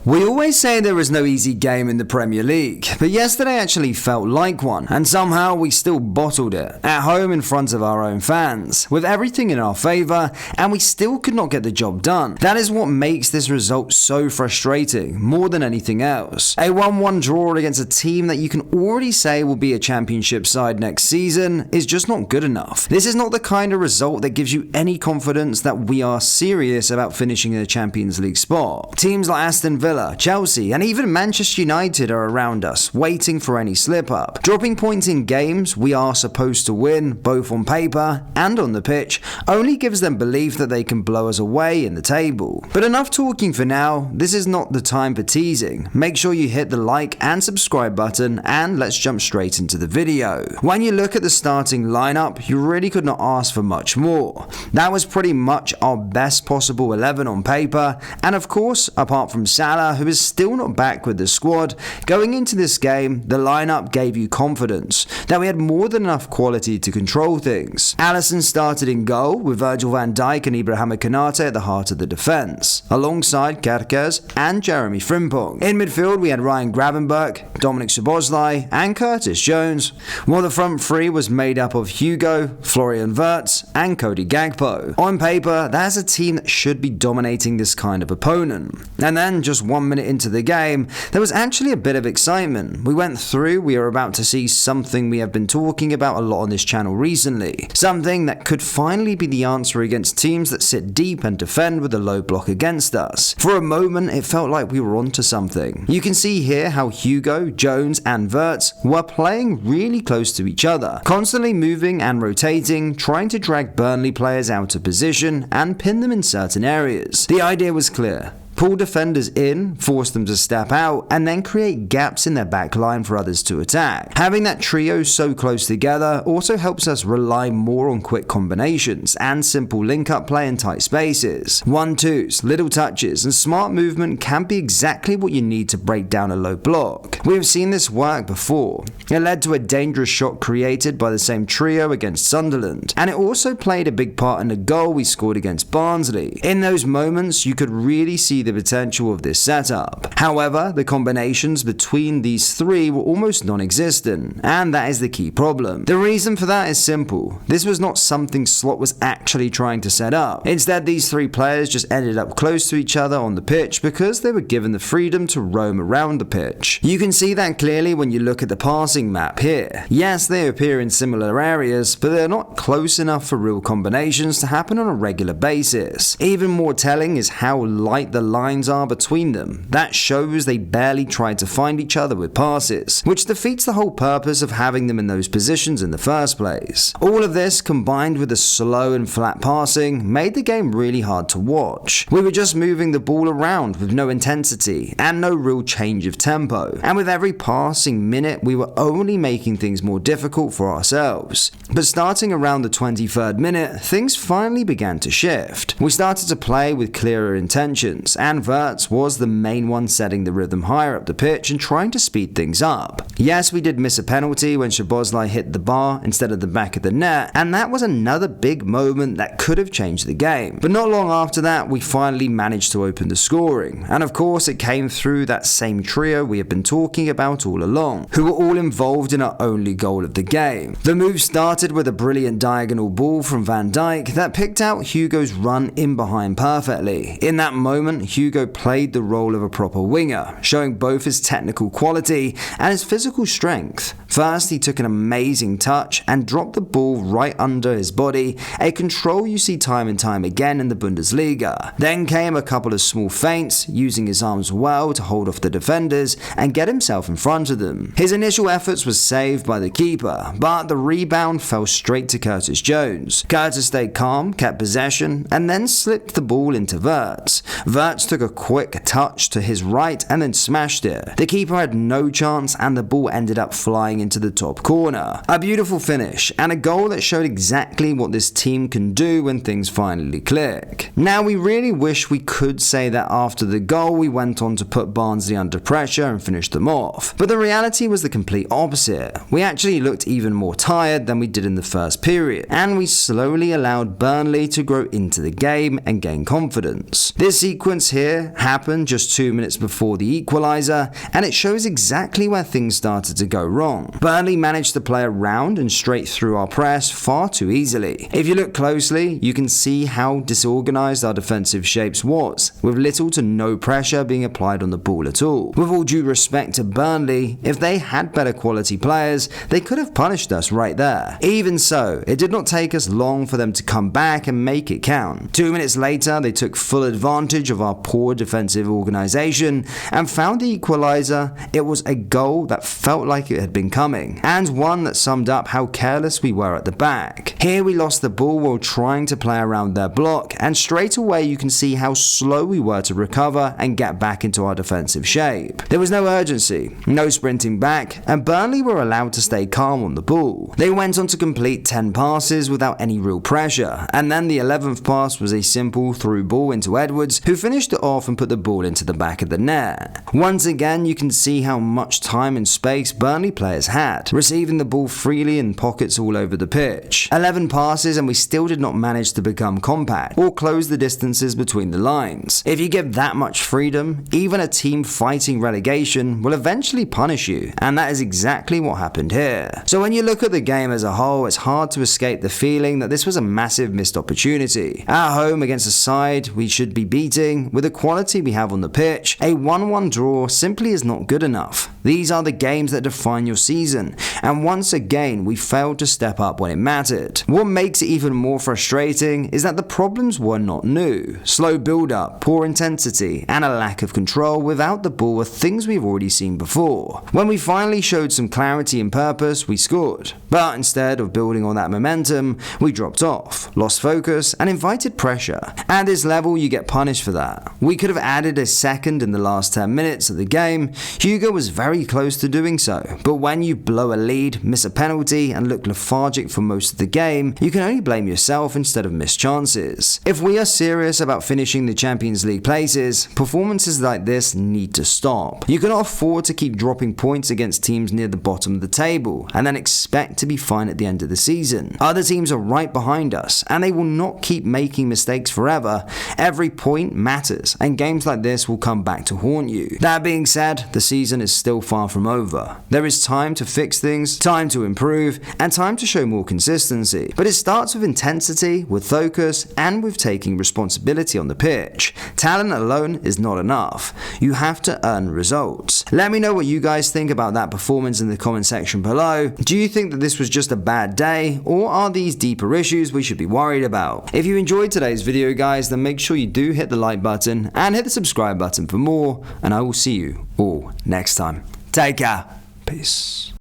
We always say there is no easy game in the Premier League, but yesterday actually felt like one, and somehow we still bottled it, at home in front of our own fans, with everything in our favour, and we still could not get the job done. That is what makes this result so frustrating, more than anything else. A 1-1 draw against a team that you can already say will be a championship side next season is just not good enough. This is not the kind of result that gives you any confidence that we are serious about finishing in a Champions League spot. Teams like Aston Villa, Chelsea, and even Manchester United are around us, waiting for any slip-up. Dropping points in games we are supposed to win, both on paper and on the pitch, only gives them belief that they can blow us away in the table. But enough talking for now, this is not the time for teasing. Make sure you hit the like and subscribe button, and let's jump straight into the video. When you look at the starting lineup, you really could not ask for much more. That was pretty much our best possible 11 on paper, and of course, apart from Salah, who is still not back with the squad, going into this game, the lineup gave you confidence that we had more than enough quality to control things. Alisson started in goal, with Virgil van Dijk and Ibrahima Konate at the heart of the defence, alongside Kerkers and Jeremy Frimpong. In midfield, we had Ryan Gravenberch, Dominic Szoboszlai and Curtis Jones, while the front three was made up of Hugo, Florian Wirtz and Cody Gakpo. On paper, that's a team that should be dominating this kind of opponent. And then, just 1 minute into the game, there was actually a bit of excitement. We are about to see something we have been talking about a lot on this channel recently. Something that could finally be the answer against teams that sit deep and defend with a low block against us. For a moment, it felt like we were onto something. You can see here how Hugo, Jones and Wirtz were playing really close to each other, constantly moving and rotating, trying to drag Burnley players out of position and pin them in certain areas. The idea was clear. Pull defenders in, force them to step out, and then create gaps in their back line for others to attack. Having that trio so close together also helps us rely more on quick combinations and simple link-up play in tight spaces. 1-2s, little touches, and smart movement can be exactly what you need to break down a low block. We have seen this work before. It led to a dangerous shot created by the same trio against Sunderland, and it also played a big part in the goal we scored against Barnsley. In those moments, you could really see the potential of this setup. However, the combinations between these three were almost non-existent, and that is the key problem. The reason for that is simple. This was not something Slot was actually trying to set up. Instead, these three players just ended up close to each other on the pitch because they were given the freedom to roam around the pitch. You can see that clearly when you look at the passing map here. Yes, they appear in similar areas, but they're not close enough for real combinations to happen on a regular basis. Even more telling is how light the lines are between them. That shows they barely tried to find each other with passes, which defeats the whole purpose of having them in those positions in the first place. All of this, combined with the slow and flat passing, made the game really hard to watch. We were just moving the ball around with no intensity and no real change of tempo, and with every passing minute we were only making things more difficult for ourselves. But starting around the 23rd minute, things finally began to shift. We started to play with clearer intentions, and Wirtz was the main one setting the rhythm higher up the pitch and trying to speed things up. Yes, we did miss a penalty when Szoboszlai hit the bar instead of the back of the net, and that was another big moment that could have changed the game. But not long after that, we finally managed to open the scoring, and of course it came through that same trio we have been talking about all along, who were all involved in our only goal of the game. The move started with a brilliant diagonal ball from Van Dijk that picked out Hugo's run in behind perfectly. In that moment, Hugo played the role of a proper winger, showing both his technical quality and his physical strength. First, he took an amazing touch and dropped the ball right under his body, a control you see time and time again in the Bundesliga. Then came a couple of small feints, using his arms well to hold off the defenders and get himself in front of them. His initial efforts were saved by the keeper, but the rebound fell straight to Curtis Jones. Curtis stayed calm, kept possession, and then slipped the ball into Wirtz. Wirtz took a quick touch to his right and then smashed it. The keeper had no chance and the ball ended up flying going into the top corner. A beautiful finish, and a goal that showed exactly what this team can do when things finally click. Now, we really wish we could say that after the goal we went on to put Barnsley under pressure and finish them off, but the reality was the complete opposite. We actually looked even more tired than we did in the first period, and we slowly allowed Burnley to grow into the game and gain confidence. This sequence here happened just 2 minutes before the equalizer, and it shows exactly where things started to go wrong. Burnley managed to play around and straight through our press far too easily. If you look closely, you can see how disorganized our defensive shapes was, with little to no pressure being applied on the ball at all. With all due respect to Burnley, if they had better quality players, they could have punished us right there. Even so, it did not take us long for them to come back and make it count. 2 minutes later, they took full advantage of our poor defensive organization and found the equalizer. It was a goal that felt like it had been coming, and one that summed up how careless we were at the back. Here we lost the ball while trying to play around their block, and straight away you can see how slow we were to recover and get back into our defensive shape. There was no urgency, no sprinting back, and Burnley were allowed to stay calm on the ball. They went on to complete 10 passes without any real pressure, and then the 11th pass was a simple through ball into Edwards, who finished it off and put the ball into the back of the net. Once again, you can see how much time and space Burnley players had, receiving the ball freely in pockets all over the pitch. 11 passes and we still did not manage to become compact or close the distances between the lines. If you give that much freedom, even a team fighting relegation will eventually punish you, and that is exactly what happened here. So when you look at the game as a whole, it's hard to escape the feeling that this was a massive missed opportunity. At home against a side we should be beating, with the quality we have on the pitch, a 1-1 draw simply is not good enough. These are the games that define your season, and once again we failed to step up when it mattered. What makes it even more frustrating is that the problems were not new. Slow build-up, poor intensity, and a lack of control without the ball were things we've already seen before. When we finally showed some clarity and purpose, we scored. But instead of building on that momentum, we dropped off, lost focus, and invited pressure. At this level, you get punished for that. We could have added a second in the last 10 minutes of the game. Hugo was very close to doing so, but when you blow a lead, miss a penalty, and look lethargic for most of the game, you can only blame yourself instead of missed chances. If we are serious about finishing the Champions League places, performances like this need to stop. You cannot afford to keep dropping points against teams near the bottom of the table and then expect to be fine at the end of the season. Other teams are right behind us, and they will not keep making mistakes forever. Every point matters, and games like this will come back to haunt you. That being said, the season is still far from over. There is time to fix things, time to improve, and time to show more consistency. But it starts with intensity, with focus, and with taking responsibility on the pitch. Talent alone is not enough. You have to earn results. Let me know what you guys think about that performance in the comment section below. Do you think that this was just a bad day, or are these deeper issues we should be worried about? If you enjoyed today's video, guys, then make sure you do hit the like button and hit the subscribe button for more, and I will see you all next time. Take care. Peace.